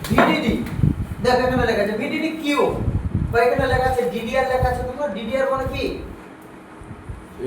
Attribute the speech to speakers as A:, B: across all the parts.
A: VDD, দেখো এখানে লেখা আছে ভিডিডি কিউ, বা এখানে লেখা আছে ডিডিআর লেখা আছে। তোমরা ডিডিআর মানে কি?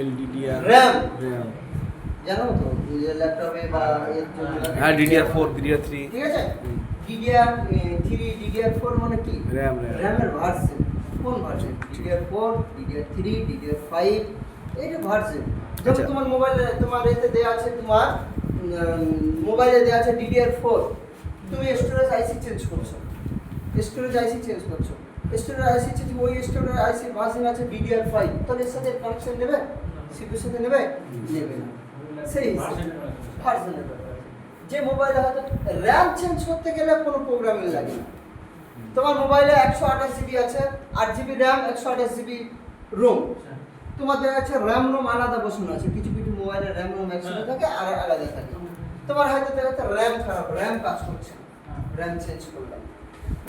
B: LDDR
A: RAM
B: RAM
A: জানো তো, ল্যাপটপে বা এর জন্য
B: হ্যাঁ DDR4 DDR3
A: ঠিক আছে। DDR3 DDR4 মানে কি?
B: RAM
A: RAM এর ভার্সন। কোন ভার্সন? DDR4 DDR3 DDR5 এইটা ভার্সন। যেমন
B: আচ্ছা।
A: তোমার মোবাইলে তোমার এতে দেয়া আছে, তোমার মোবাইলে দেয়া আছে DDR4, তুমি স্টোরেজ আইসি চেঞ্জ করছো, স্টোরেজ আইসি চেঞ্জ করছো, স্টোরেজ আইসি চেঞ্জ, ওই স্টোরেজ আইসি ভার্সন আছে DDR5, তাহলে এর সাথে কানেকশন নেবে? সিপিইউর সাথে নেবে? নেবে না। সেই ভার্সনের ব্যাপার। যে মোবাইলে হয়তো র্যাম চেঞ্জ করতে গেলে কোনো প্রোগ্রামিং লাগে না। তোমার মোবাইলে 128 জিবি আছে, 8 জিবি র্যাম, 128 জিবি রোম। তোমাদের আছে র্যাম রোম আলাদা বসানো আছে, কিছু কিছু মোবাইলে র্যাম রোম একসাথে থাকে আর আলাদা থাকে। তোমার হয়তো দেখা যাচ্ছে র্যাম খারাপ, র্যাম কাজ করছে না, র্যাম চেঞ্জ করলাম,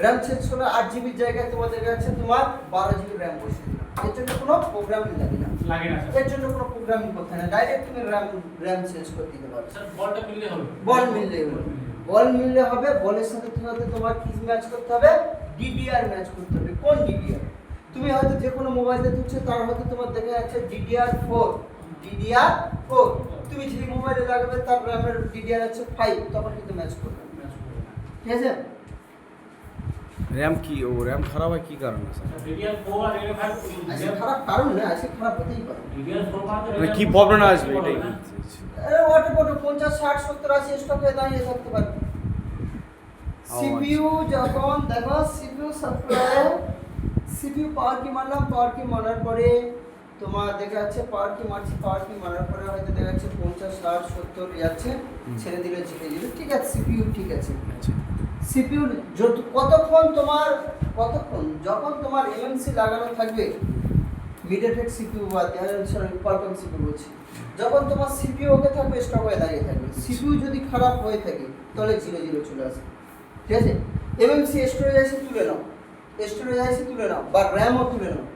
A: র্যাম চেঞ্জ করলে 8 জিবির জায়গায় তোমাদের কাছে তোমার 12 জিবি র্যাম বসিয়ে দিলাম। এর জন্য কোনো প্রোগ্রামিং লাগে না, এর জন্য কোনো প্রোগ্রামিং করতে হয় না, ডাইরেক্ট তুমি র্যাম চেঞ্জ করে দিতে পারবে।
C: স্যার বলটা মিললে হবে,
A: বল মিললে হবে, বল মিললে হবে। বলের সাথে তোমার কি ম্যাচ করতে হবে? ডিডিআর ম্যাচ করতে হবে। কোন ডিডিআর? তুমি হয়তো যে কোনো মোবাইলে তুলছো, তার হয়তো তোমার দেখা যাচ্ছে DDR4, DDR4, তুমি যে মোবাইলে লাগাবে তার র্যামের DDR আছে 5, তখন কিন্তু ম্যাচ করবে, ঠিক আছে।
B: RAM কি ও RAM খারাপ হয় কি কারণে স্যার?
C: DDR4 আর DDR5
A: আজকে খারাপ কারণ না, আজকে খারাপ হতেই পারে।
C: DDR4
B: মানে কি প্রবলেম আসবে এটাই বলতে চাইছি।
A: ওটা 50 60 70 80 স্টক হয়ে দাঁড়িয়ে থাকতে পারে। সিপিইউ যখন দেখো সিপিইউ সাপ্লাই, সিপিইউ পাওয়ার কি মারলাম, পাওয়ার কি মারার পরে তোমার দেখা যাচ্ছে পাওয়ার কি মারছি, পাওয়ার কি মারার পরে হয়তো দেখা যাচ্ছে 50 60 70 যাচ্ছে, ছেড়ে দিলে ছেড়ে দিলে, ঠিক আছে। সিপিইউ ঠিক আছে।
B: আচ্ছা
A: সিপিইউ কতক্ষণ যখন তোমার এমএমসি লাগানো থাকবে, মিডিয়াটেক সিপিইউ বা কোয়ালকম সিপিইউ বলছি, যখন তোমার সিপিইউ ওকে থাকবে, স্টক হয়ে দাঁড়িয়ে থাকবে। সিপিইউ যদি খারাপ হয়ে থাকে তাহলে 0 চলে আসবে, ঠিক আছে। এমএমসি স্টোরেজ আইসি তুলে নাও, স্টোরেজ আইসি তুলে নাও, বা র্যামও তুলে নাও,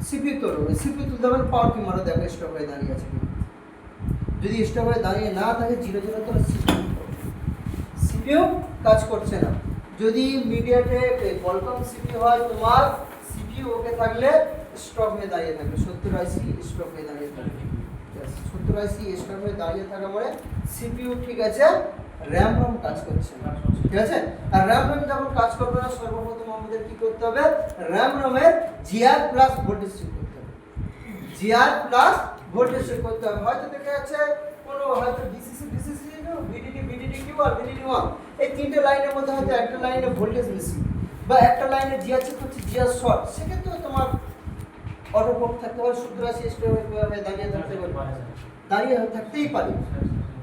A: সিপিইউ তোলো, সিপিইউ তুলতে হবে, পাওয়ার কি মারো, দেখো স্টক হয়ে দাঁড়িয়ে আছে কিনা। যদি স্টক হয়ে দাঁড়িয়ে না থাকে 0 তাহলে সিপিইউ কাজ করছে না। যদি মিডিয়াটেক কোয়ালকম সিপিইউ হয়, তোমার সিপিইউ ওকে থাকলে স্টক হয়ে দাঁড়িয়ে থাকবে, 70 আইসি স্টক হয়ে দাঁড়িয়ে থাকবে, 70 আইসি স্টক হয়ে দাঁড়িয়ে থাকা মানে সিপিইউ ঠিক আছে, র্যাম রোম কাজ করছে না, ঠিক আছে। আর র্যাম রোম যখন কাজ করবে না, সর্বপ্রথম আমাদের কি করতে হবে? র্যাম রোমের জিআর প্লাস ভোল্টেজ চেক করতে হবে, জিআর প্লাস ভোল্টেজ চেক করতে হবে। হয়তো দেখা যাচ্ছে কোনো হয়তো DCC VDD VDD Q R VDD 1, এই তিনটে লাইনের মধ্যে হয়তো একটা লাইনে ভোল্টেজ বেশি, বা একটা লাইনে জিআর চেক করছে, জিআর শর্ট, সেক্ষেত্রে তোমার অটো পোর্ট থাকতে পারে, 70 80 স্টক হয়ে দাঁড়িয়ে থাকতে পারে, দাঁড়িয়ে থাকতেই পারে,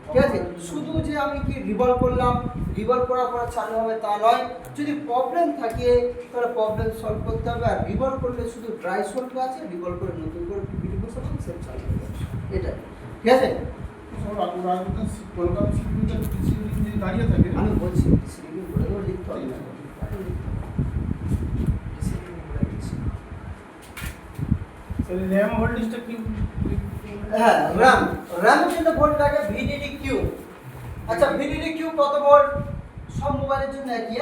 A: ঠিক আছে। শুধু যে আমি কি রিভলভ করলাম, রিভলভ করার পর চালু হবে তা নয়, যদি প্রবলেম থাকে তাহলে প্রবলেম সলভ করতে হবে। আর রিভলভ করলে শুধু ড্রাই সলভ আছে, রিভলভ করে নতুন করে পিপিটি বসাবো, সেট চালু হবে, এটা ঠিক আছে। আমি বলছি সিলিং করে দেবো, লিখতে হবে না,
C: র‍্যাম ভোল্টেজটা কি?
A: হ্যাঁ, র্যামের জন্য ভোল্ট লাগে ভিডিডি কিউ। আচ্ছা, ভিডিডি কিউ কত ভোল্ট? সব মোবাইলের জন্য একই।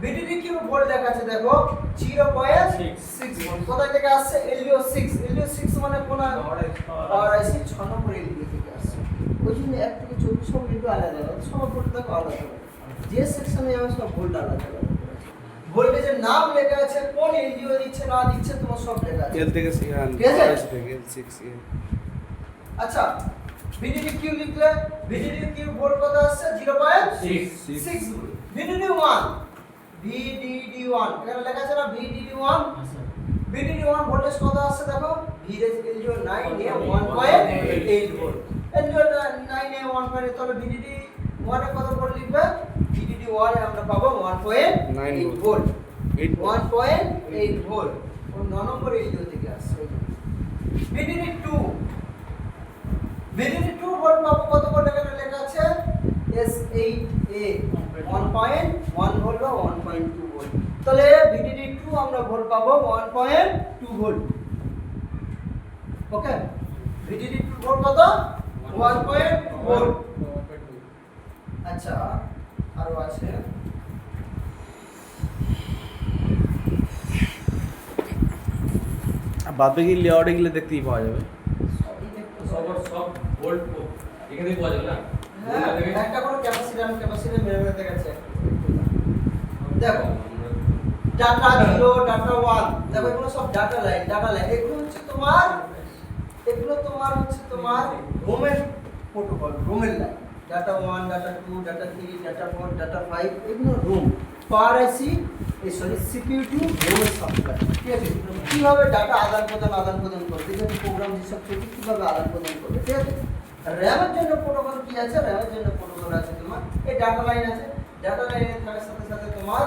A: ভিডিডি কিউ ভোল্ট দেখাচ্ছে, দেখো 0.6 ভোল্ট। কোথা থেকে আসছে? এলডিও 6 মানে কোন পাওয়ার আইসি 6 নম্বর এলডিও থেকে আসছে। ওই জন্য 1 থেকে 24 সব এলডিও আলাদা আলাদা, সব ভোল্ট দেখো আলাদা আলাদা, যে সেকশনে যাবে সব ভোল্ট আলাদা আলাদা। ভোল্টেজের নাম লেখা আছে, কোন এলডিও দিচ্ছে না দিচ্ছে তোমার সব লেখা আছে।
B: L থেকে সিহান
A: ঠিক আছে?
B: L6
A: আচ্ছা, ভিডিডি কিউ লিখলে ভিডিডি কিউ ভোল্ট কত আসছে? 0.6 ভোল্ট। ভিডিডি 1 এখানে লেখা আছে না ভিডিডি 1, ভিডিডি 1 ভোল্টেজ কত আসছে দেখো, এলডিও 9 এ 1.8 ভোল্ট, এলডিও 9 এ 1.8, তাহলে ভিডিডি 1 এ কত ভোল্ট লিখবে? ভিডিডি 1 এ আমরা পাবো 1.8 ভোল্ট, 1.8 ভোল্ট। ও 9 নম্বর এলডিও থেকে আসছে। ভিডিডি 2 ভোল্ট পাবো, কত ভোল্ট এখানে লেখা আছে? S8A 1.1 ভোল্ট বা 1.2 ভোল্ট, তাহলে ভিডিডি 2 আমরা ভোল্ট পাবো 1.2 ভোল্ট। ওকে, ভিডিডি 2 ভোল্ট কত? 1.2 ভোল্ট। আচ্ছা আরো আছে
B: আর বাদ বাকি লেআউটে গেলে দেখতেই পাওয়া যাবে।
A: সবই দেখতে
C: সব
A: হবে।
C: সব ভোল্ট এখানেই পাওয়া যাবে না
A: হ্যাঁ একটা করে ক্যাপাসিটর মেরে দেখাচ্ছে দেখো ডাটা 0 ডাটা 1 দেখো এগুলো সব ডাটা লাইন এগুলো হচ্ছে তোমার রোমের প্রোটোকল রোমের line data 1 data 2 data 3 data 4 data 5 এগুলো রোম পার আইসি সিপিইউ টু রোমের সাপ্লাই ঠিক আছে কিভাবে ডাটা আদান প্রদান করবে যেহেতু প্রোগ্রাম যেসব চলছে কিভাবে আদান প্রদান করবে ঠিক আছে র্যামের জন্য প্রোটোকল কি আছে র্যামের জন্য প্রোটোকল আছে তোমার এই ডাটা লাইন আছে ডাটা লাইনে থাকার সাথে সাথে তোমার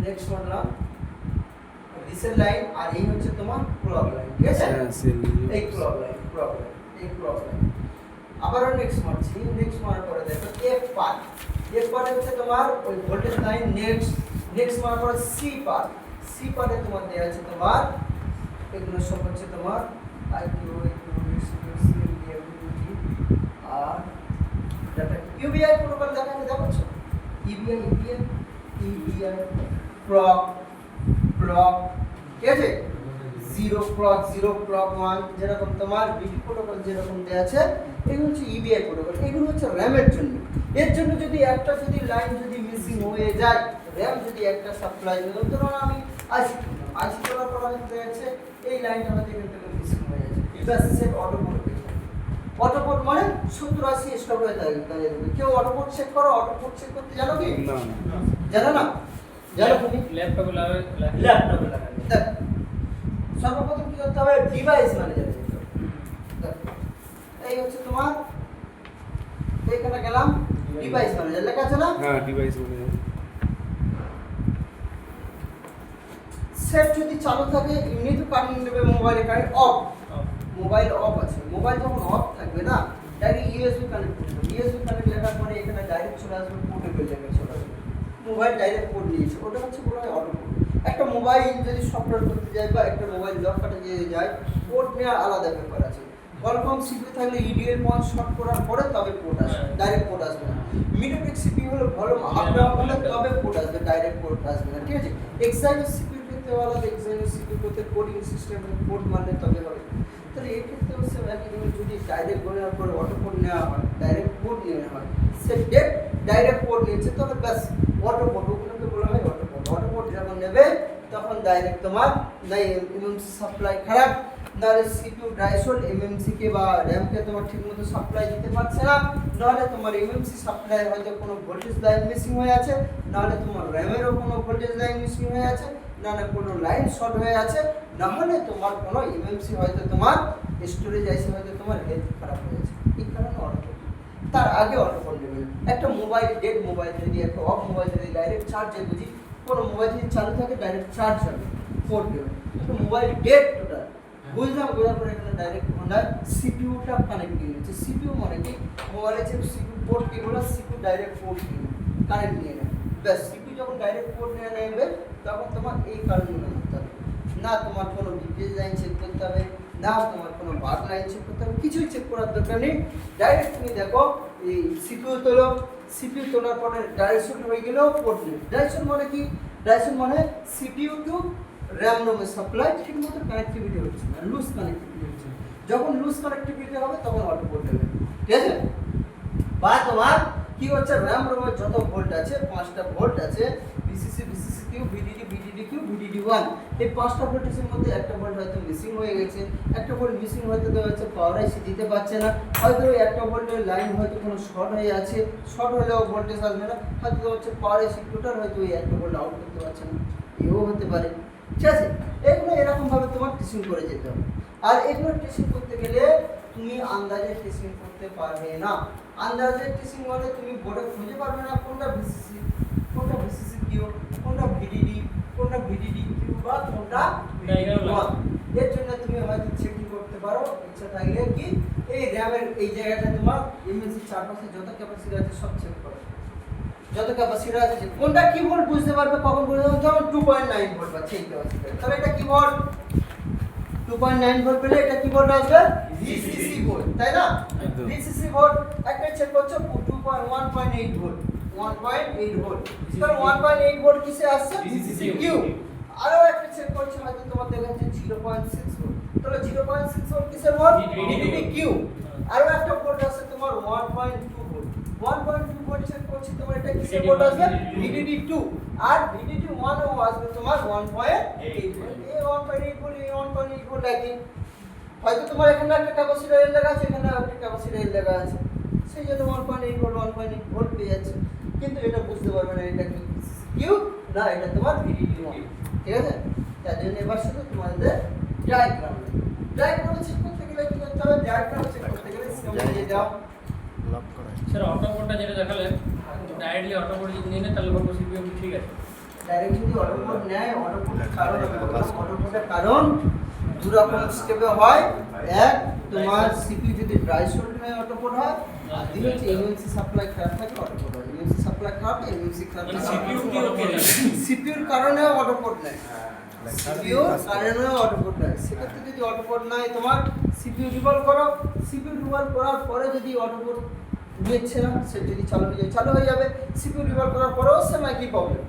A: নেক্সট বললাম রিসেট লাইন আর এই হচ্ছে তোমার ক্লক লাইন ঠিক আছে
B: হ্যাঁ, সেল
A: এই ক্লক লাইন আবারও নেক্সট মারার পরে দেখো এফ পার্ট হচ্ছে তোমার ওই ভোল্টেজ লাইন নেক্সট মারার পরে সি পার্টে তোমার দেওয়া আছে তোমার এগুলো সব হচ্ছে তোমার আইকিউ আর ডাটা ইউবিআই প্রোটোকল দেখাচ্ছে দেখছো ইবিআই ক্লক ঠিক আছে জিরো ক্লক 1 যেরকম তোমার বিপি প্রোটোকল যেরকম দেয়া আছে এগুলো হচ্ছে ইবিআই প্রোটোকল এগুলো হচ্ছে র্যামের জন্য এর জন্য যদি একটা লাইন যদি মিসিং হয়ে যায় র্যাম যদি একটা সাপ্লাই ধরুন আমি আইসি করার পর আমি দেখছে এই লাইনটা হয়তো এখান থেকে মিসিং হয়ে যাচ্ছে ব্যাস সেট অটো পোর্ট মানে 70-80 স্টপ হয়ে থাকে কেউ অটো পোর্ট চেক করতে জানো কি
B: না
A: জানো না জানো তুমি
C: ল্যাপটপে লাগাবে
A: দেখ সর্বপ্রথম কি করতে হবে ডিভাইস ম্যানেজার এই হচ্ছে তোমার এইখানে গেলাম ডিভাইস ম্যানেজার লেখা আছে না
B: হ্যাঁ ডিভাইস বলে
A: সেট যদি চালু থাকে এমনি তো কারেন্ট নেবে মোবাইলে কারেন্ট অফ মোবাইল অফ আছে মোবাইল যখন অফ থাকবে না ডাইরেক্ট ইউএসবি কানেক্ট করবে ইউএসবি কানেক্ট লেখার পরে এখানে ডাইরেক্ট চলে আসবে পোর্টেবল জায়গায় চলে আসবে মোবাইল ডাইরেক্ট পোর্ট নিয়েছে ওটা হচ্ছে বলা হয় অটো পোর্ট একটা মোবাইল যদি সফটওয়্যার করতে যায় বা একটা মোবাইল লক কাটে দিয়ে যায় পোর্ট নেওয়ার আলাদা ব্যাপার আছে কলকম সিপিইউ থাকলে ইডিএল পয়েন্ট শর্ট করার পরে তবে পোর্ট আসবে ডাইরেক্ট পোর্ট আসবে না মিডিয়াটেক সিপিইউ হলো ভালো আপ ডাউন হলে তবে পোর্ট আসবে ডাইরেক্ট পোর্ট আসবে না ঠিক আছে এক্সাইনোস সিপিইউ করতে আলাদা এক্সাইনোস সিপিইউ করতে কোডিং সিস্টেমে পোর্ট মারলে তবে হবে তাহলে এই ক্ষেত্রে হচ্ছে যদি ডাইরেক্ট নেওয়ার পরে অটো পোর্ট নেওয়া হয় ডাইরেক্ট পোর্ট নেওয়া হয় সে ডাইরেক্ট পোর্ট নিয়েছে তবে ব্যাস অটো পোর্ট ওগুলোকে বলা হয় অটো পোর্ট যখন নেবে তখন ডাইরেক্ট তোমার নাই এমএমসি সাপ্লাই খারাপ নাহলে সিপিইউ ড্রাইসোল এমএমসি কে বা র‍্যাম কে তোমার ঠিকমতো সাপ্লাই দিতে পারছে না নাহলে তোমার এমএমসি সাপ্লাই হয়তো কোনো ভোল্টেজ লাইন মিসিং হয়ে আছে নাহলে তোমার র‍্যামেরও কোনো ভোল্টেজ লাইন মিসিং হয়ে আছে নাহলে কোনো লাইন শর্ট হয়ে আছে নাহলে তোমার কোনো এমএমসি হয়তো তোমার স্টোরেজ আইসি হয়তো তোমার হেলথ খারাপ হয়ে আছে এই কারণে অটো তার আগে অটো পোর্ট নেবেন একটা মোবাইল ডেড মোবাইল যদি একটা অফ মোবাইল যদি ডাইরেক্ট চার্জে বুঝি কোনো মোবাইল যদি চালু থাকে ডাইরেক্ট চার্জ হবে পোর্ট দেবেন একটা মোবাইল ডেড টোটাল বুঝলাম বোঝার পরে এখানে ডাইরেক্ট আমরা সিপিইউটা কানেক্ট দিয়ে নিচ্ছে সিপিইউ মানে কি মোবাইলের যে সিপিইউ পোর্ট কেবল সিপিইউ ডাইরেক্ট পোর্ট দিয়ে কানেক্ট নিয়ে নেয় ব্যাস সিপিইউ যখন ডাইরেক্ট পোর্ট নিয়ে নেবে তখন তোমার এই কারণগুলো করতে হবে না তোমার কোনো বিপিএস লাইন চেক করতে হবে না তোমার কোনো বাগ লাইন চেক করতে হবে কিছুই চেক করার দরকার নেই ডাইরেক্ট তুমি দেখো এই সিপিইউ তোলার পরে ডাইরেকশন হয়ে গেলেও পোর্ট নেই ডাইরেকশন মানে কি ডাইরেকশন মানে সিপিইউ টু র‍্যাম রোমের সাপ্লাই ঠিকমতো কানেক্টিভিটি হচ্ছে না লুজ কানেক্টিভিটি হচ্ছে যখন লুজ কানেক্টিভিটি হবে তখন অটো পোর্ট দেবে ঠিক আছে বা তোমার কি হচ্ছে র‍্যাম রোমের যত ভোল্ট আছে 5টা ভোল্ট আছে VCC Q VDD Q VDD 1 এই 5টা ভোল্টেজের মধ্যে একটা ভোল্ট হয়তো মিসিং হয়ে গেছে একটা ভোল্ট মিসিং হয়তো দেওয়া হচ্ছে পাওয়ার আইসি দিতে পারছে না হয়তো একটা ভোল্টের লাইন হয়তো কোনো শর্ট হয়ে আছে শর্ট হলেও ভোল্টেজ আসবে না হয়তো হচ্ছে পাওয়ার আইসি টোটাল হয়তো ওই একটা ভোল্ট আউট করতে পারছে না এও হতে পারে ঠিক আছে এগুলো এরকম ভাবে তোমার টেস্টিং করে যেতে হবে আর এগুলো টেস্টিং করতে গেলে তুমি আন্দাজে টেস্টিং করতে পারবে না আন্দাজে টেস্টিং মানে তুমি বোর্ডে খুঁজে পারবে না কোনটা ভিসিসি কিউ কোনটা ভিডিডি কিউ বা কোনটা এর জন্য তুমি হয়তো চেকিং করতে পারো ইচ্ছা থাকলে কি এই র‍্যামের এই জায়গাটা তোমার এমএসসি চারপাশে যত ক্যাপাসিটি আছে সব চেক করো যত ক্যাপাসিটি আছে কোনটা কি ভোল্ট বুঝতে পারবে কখন বুঝতে পারবে যেমন 2.9 ভোল্ট বা সেই ক্যাপাসিটি তাহলে এটা কি ভোল্ট 2.9 ভোল্ট পেলে এটা কি ভোল্ট আসবে ভিসিসি ভোল্ট তাই না ভিসিসি ভোল্ট একটা চেক করছো 1.8 ভোল্ট 1.8 ভোল্ট তাহলে 1.8 ভোল্ট কিসে আসছে সিপিইউ আরো একটা চেক করছি হয়তো তোমার দেখাচ্ছে 0.6 ভোল্ট তাহলে 0.6 ভোল্ট কিসের ভোল্ট ভিডিডি আরো একটা ভোল্ট আছে তোমার 1.2 ভোল্ট 1.2 ভোল্ট চেক করছি তোমার এটা কিসের ভোল্ট আসবে ভিডিডি 2 আর ভিডিডি 1 ও আসবে তোমার 1.8 ভোল্ট এই 1.8 ভোল্ট এই 1.8 ভোল্ট একই হয়তো তোমার এখানে একটা ক্যাপাসিটর এর লাগা আছে এখানে একটা ক্যাপাসিটর এর লাগা আছে সেই জন্য 1.8 ভোল্ট 1.8 ভোল্ট পেয়ে যাচ্ছে কিন্তু এটা বুঝতে পারবে না এটা কি কিউ না এটা তোমার ভিডিডি 1 ঠিক আছে তার জন্য এবার শুধু তোমাদের ডায়াগ্রাম চেক করতে গেলে কি করতে হবে ডায়াগ্রাম চেক করতে গেলে সিস্টেম দিয়ে দাও
B: লক করা
C: স্যার অটো কোডটা যেটা দেখালেন ডাইরেক্টলি অটো কোড যদি নিয়ে নেয় তাহলে ভাববো সিপিইউ ঠিক আছে
A: ডাইরেক্ট যদি অটোকোড নেয় অটোকোডের কারণ দু রকম স্টেপে হয় এক তোমার সিপিইউ যদি ড্রাই সোল্ড নেয় অটোকোড হয় আর দুই হচ্ছে এমএমসি সাপ্লাই খারাপ থাকে অটোকোড হয় এমএমসি সাপ্লাই খারাপ এমএমসি খারাপ
C: মানে সিপিইউ কি ওকে
A: সিপিইউর কারণে অটোকোড নেয় সিপিইউ কারণে অটোকোড নেয় সেক্ষেত্রে যদি অটোকোড নাই তোমার সিপিইউ রিভলভ করো সিপিইউ রিভলভ করার পরে যদি অটোকোড নিচ্ছে না সে যদি চালু হয়ে যাবে সিপিইউ রিভলভ করার পরেও সেম একই প্রবলেম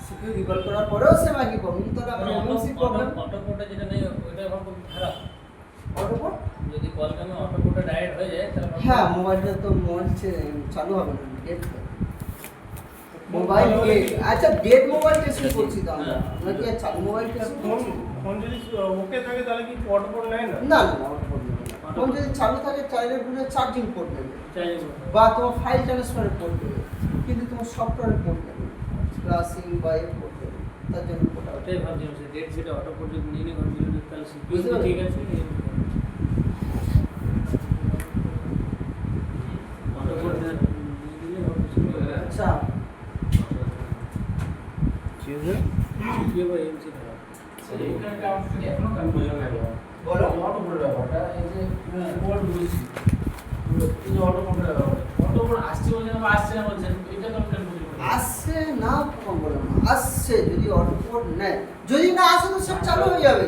A: সিপিইউ রিভলভ করার পরেও সেম একই প্রবলেম তাহলে আমরা এমএমসি প্রবলেম
C: অটো কোডটা যেটা নেই ওইটা ভাববো খারাপ
A: অটোকোড
C: যদি কলকামে অটো কোডটা ডাইরেক্ট হয়ে যায় তাহলে ভাববো-
A: হ্যাঁ মোবাইলটা তো চালু হবে না ডেট মোবাইল ডেট আচ্ছা ডেট মোবাইল টেস্ট করছি তো আমরা আমরা কি আর চালু মোবাইল টেস্ট করছি
D: ফোন যদি ওকে থাকে তাহলে কি অটোপোর্ট নেয় না
A: না না অটোকোড নেবে না ফোন যদি চালু থাকে চাইলের ফোনে চার্জিং পোর্ট নেবে
C: চাইলে
A: বা তোমার ফাইল ট্রান্সফারের পোর্ট নেবে কিন্তু তোমার সফটওয়্যারের পোর্ট নেবে ক্লাসিং বা এর পোর্ট নেবে তার জন্য পোর্ট হবে
C: ওটাই ভাবছিলাম স্যার ডেট সেটা অটো কোড যদি নিয়ে নিই কনফিউজ তাহলে সিপিইউ
A: বুঝতে পারলে?
C: ঠিক আছে অটো কোড নিয়ে নিলে ভাববো সিপিইউ
A: আচ্ছা
B: কি হয়েছে
C: সিপিইউ বা এমসি খারাপ
E: এখনো কনফিউশন লাগে
A: বলো
E: অটো কোড ব্যাপারটা এই যে কোড বুঝছি এই যে অটো কোড ব্যাপারটা অটো কোড আসছে বলছেন বা আসছে না বলছেন এটা তো কনফিউশন
A: আসছে না কম বলো না আসছে যদি অটোপোর্ট নেয় যদি না আসে তো সব চালু হয়ে যাবে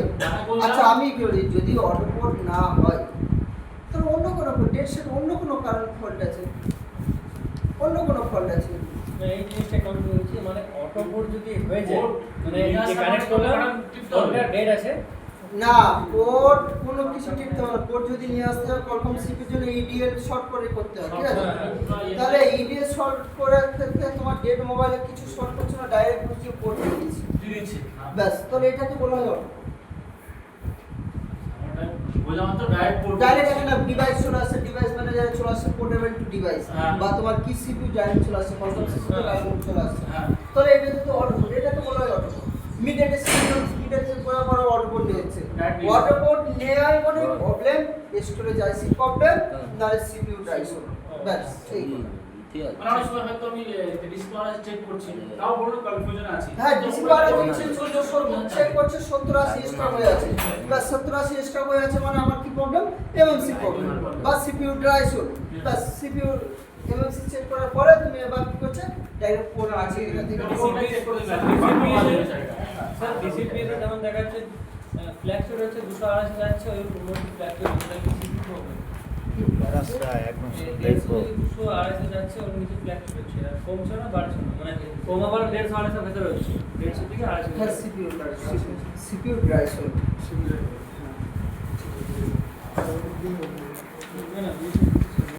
A: আচ্ছা আমি কি বলি যদি অটোপোর্ট না হয় তাহলে অন্য কোনো ডেট সেট অন্য কোনো কারণ ফল্ট আছে অন্য কোনো ফল্ট আছে
C: না, এই জিনিসটা কনফিউজ হচ্ছে মানে অটো কোড যদি হয়ে যায় মানে
E: এটা
C: এই কানেক্ট করলে
E: টিপতে হবে।
C: ডেট আছে
A: না কোড কোনো কিছু টিপতে হবে কোড যদি নিয়ে আসতে হয় কলকম সিপির জন্য ইডিএল শর্ট করে করতে হয় ঠিক আছে তাহলে ইডিএল শর্ট করার ক্ষেত্রে তোমার ডেট মোবাইলে কিছু শর্ট করছে না ডাইরেক্ট হচ্ছে কোড দিয়ে দিচ্ছে
E: দিয়েছে
A: ব্যাস তাহলে এটাকে বলা হয় auto।
E: বললাম তো ডাইরেক্ট কোড
A: ডাইরেক্ট এখানে ডিভাইস চলে আসছে ডিভাইস ম্যানেজারে চলে আসছে পোর্টেবল টু ডিভাইস
E: হ্যাঁ।
A: বা তোমার কি সিপিইউ ডাইরেক্ট চলে আসছে কলকম সিপিইউ ডাইরেক্ট চলে আসছে
E: হ্যাঁ
A: তাহলে এটা তো অটো এটাকে বলা হয় অটো মিডিয়াতে মিডিয়াতে করার পর অটো কোড নিয়েছে
E: Right.
A: অটো কোড নেওয়ার কোনো প্রবলেম স্টোরেজ আইসি প্রবলেম নালে সিপিইউ ড্রাইভ ব্যাস ঠিক
B: ঠিক আছে
E: মানে অনেক সময় হয়তো আমি ডিসপ্লে চেক করছি তাও বড় কনফিউশন আছে
A: হ্যাঁ ডিসপ্লে চেক করছে 70 80 স্টক হয়ে আছে বাস 70 80 স্টক হয়ে আছে মানে আমার কি প্রবলেম এমএমসি প্রবলেম বা সিপিইউ ড্রাইভ বাস সিপিইউ এমএমসি চেক করার পরে তুমি এবার কি করছে ডাইরেক্ট কোড আছে এটা থেকে
E: ডিসপ্লে চেক করে দিলাম
C: স্যার ডিসিপিএস এ যেমন দেখা যাচ্ছে ফ্ল্যাগশিট হচ্ছে 228 যাচ্ছে ওই ফ্ল্যাগশিট হচ্ছে সিপিইউ প্রবলেম
B: রাস্তা একদম
C: দেখো 228 যাচ্ছে ওর নিচে ফ্ল্যাগশিট হচ্ছে আর কমছে না বাড়ছে না মানে কমাবার 150 ভেতরে হচ্ছে 150 থেকে 250
A: হ্যাঁ সিপিইউ ড্রাইভ
C: না